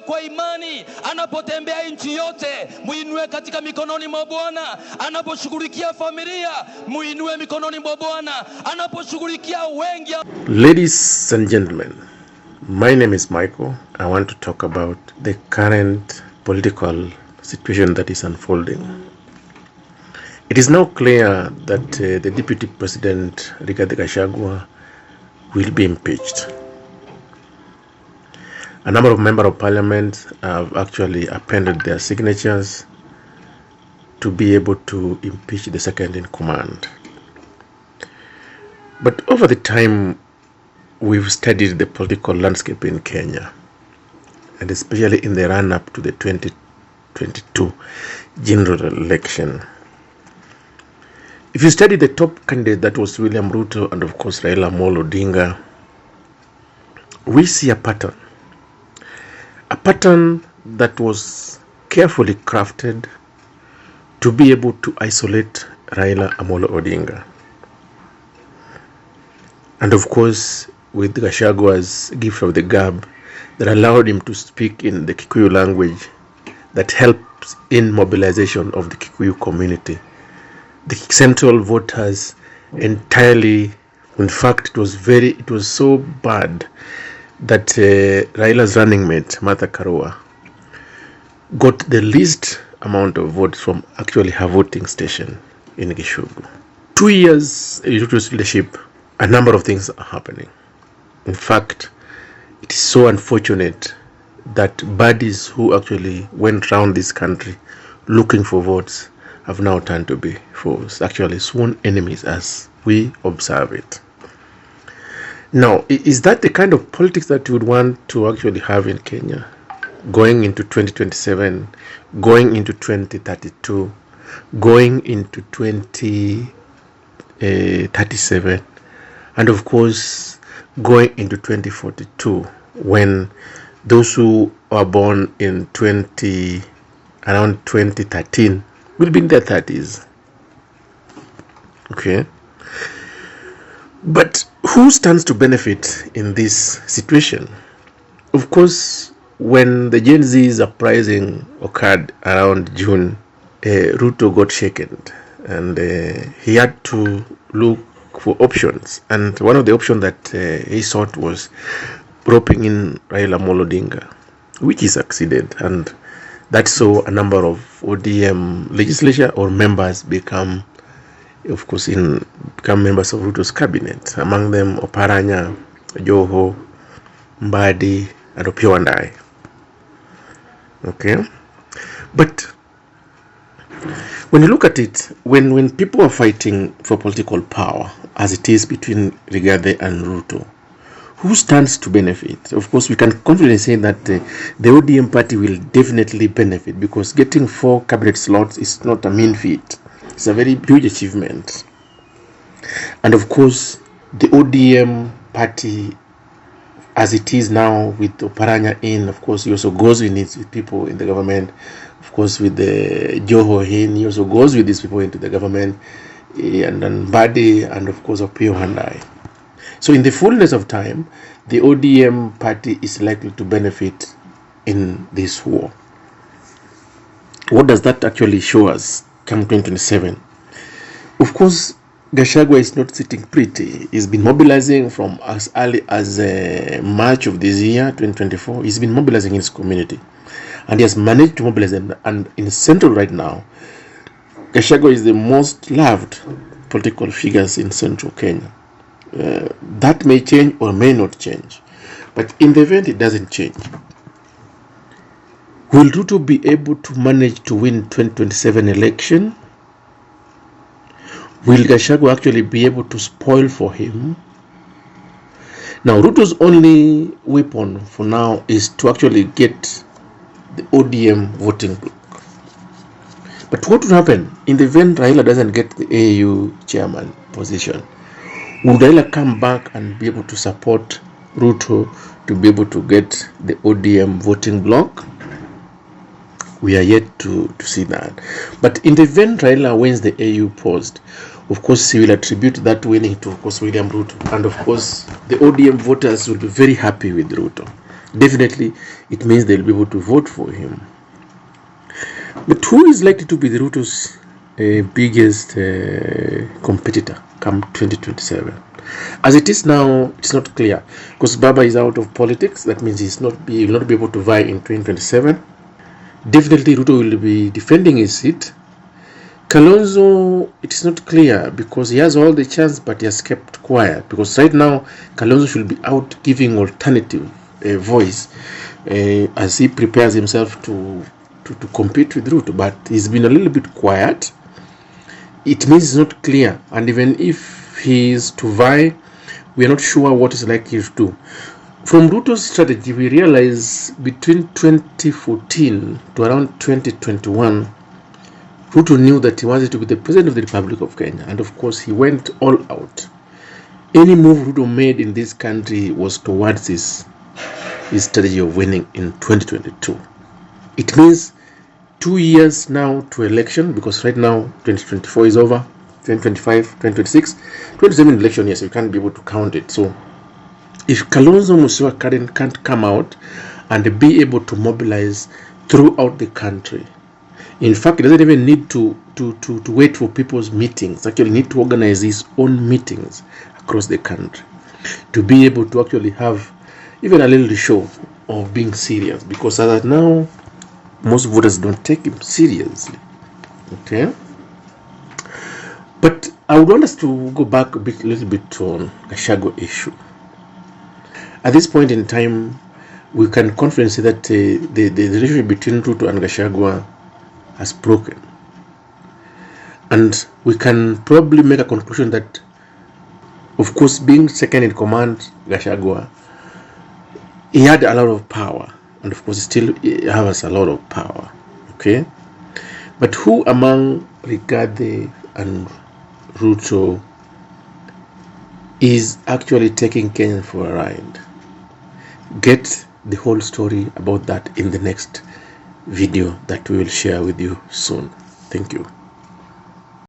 muinue kwa imani. Anapotembea nchi yote, muinue katika mikononi mwa Bwana. Anaposhughulikia familia, muinue mikononi mwa Bwana. Anaposhughulikia wengi. Ladies and gentlemen, my name is Michael. I want to talk about the current political situation that is unfolding. It is now clear that the Deputy President, Gachagua, will be impeached. A number of members of parliament have actually appended their signatures to be able to impeach the second in command. But over the time, we've studied the political landscape in Kenya, and especially in the run-up to the 2022 general election. If you study the top candidate, that was William Ruto and of course Raila Amolo Odinga, we see a pattern that was carefully crafted to be able to isolate Raila Amolo Odinga. And of course, with Gachagua's gift of the gab that allowed him to speak in the Kikuyu language that helps in mobilization of the Kikuyu community. The central voters entirely, in fact, it was so bad that Raila's running mate, Martha Karua, got the least amount of votes from actually her voting station in Gachagua. 2 years in Ruto's leadership, a number of things are happening. In fact, it is so unfortunate that bodies who actually went around this country looking for votes have now turned to be foes, actually sworn enemies as we observe it. Now, is that the kind of politics that you would want to actually have in Kenya? Going into 2027, going into 2032, going into 2037, and of course, going into 2042, when those who are born in around 2013 will be in their 30s. Okay? But who stands to benefit in this situation? Of course, when the Gen Z's uprising occurred around June, Ruto got shaken, and he had to look for options. And one of the options that he sought was roping in Raila Amolo Odinga, which he succeeded, and that saw a number of ODM legislature or members become members of Ruto's cabinet. Among them, Oparanya, Joho, Mbadi, and Opiyo and I. Okay, but when you look at it, when people are fighting for political power, as it is between Rigathi and Ruto, who stands to benefit? Of course, we can confidently say that the ODM party will definitely benefit, because getting 4 cabinet slots is not a mean feat. It's a very huge achievement. And of course, the ODM party, as it is now with Oparanya in, of course, he also goes with it with people in the government. Of course, with the Joho in, he also goes with these people into the government. And then Mbadi, and of course, Opiyo and I. So in the fullness of time, the ODM party is likely to benefit in this war. What does that actually show us come 2027? Of course, Gachagua is not sitting pretty. He's been mobilizing from as early as March of this year, 2024. He's been mobilizing in his community. And he has managed to mobilize them. And in Central right now, Gachagua is the most loved political figures in Central Kenya. That may change or may not change, but in the event it doesn't change, will Ruto be able to manage to win 2027 election? Will Gachagua actually be able to spoil for him? Now, Ruto's only weapon for now is to actually get the ODM voting bloc. But what will happen in the event Raila doesn't get the AU chairman position? Will Raila come back and be able to support Ruto to be able to get the ODM voting bloc? We are yet to see that. But in the event Raila wins the AU post, of course, he will attribute that winning to, of course, William Ruto. And of course, the ODM voters will be very happy with Ruto. definitely it means they'll be able to vote for him. But who is likely to be the Ruto's biggest competitor come 2027? As it is now, it's not clear, because Baba is out of politics. That means he will not be able to vie in 2027. Definitely Ruto will be defending his seat. Kalonzo, it is not clear, because he has all the chance, but he has kept quiet, because right now Kalonzo should be out giving alternative voice as he prepares himself to compete with Ruto, but he's been a little bit quiet. It means it's not clear, and even if he is to vie, we are not sure what is likely to do. From Ruto's strategy, we realize between 2014 to around 2021, Ruto knew that he wanted to be the president of the Republic of Kenya, and of course he went all out. Any move Ruto made in this country was towards his strategy of winning in 2022. It means 2 years now to election, because right now 2024 is over, 2025, 2026, 27 election years, so you can't be able to count it. So if Kalonzo Musyoka can't come out and be able to mobilize throughout the country, in fact, he doesn't even need to wait for people's meetings. Actually, need to organize his own meetings across the country to be able to actually have even a little show of being serious, because as of now, most voters don't take him seriously. Okay, but I would want us to go back a little bit on Gachagua issue. At this point in time, we can confidently say that the relationship between Ruto and Gachagua has broken, and we can probably make a conclusion that, of course, being second in command, Gachagua, he had a lot of power, and of course he still has a lot of power. Okay, but who among Rigathi and Ruto is actually taking Kenya for a ride? Get the whole story about that in the next video that we will share with you soon. Thank you.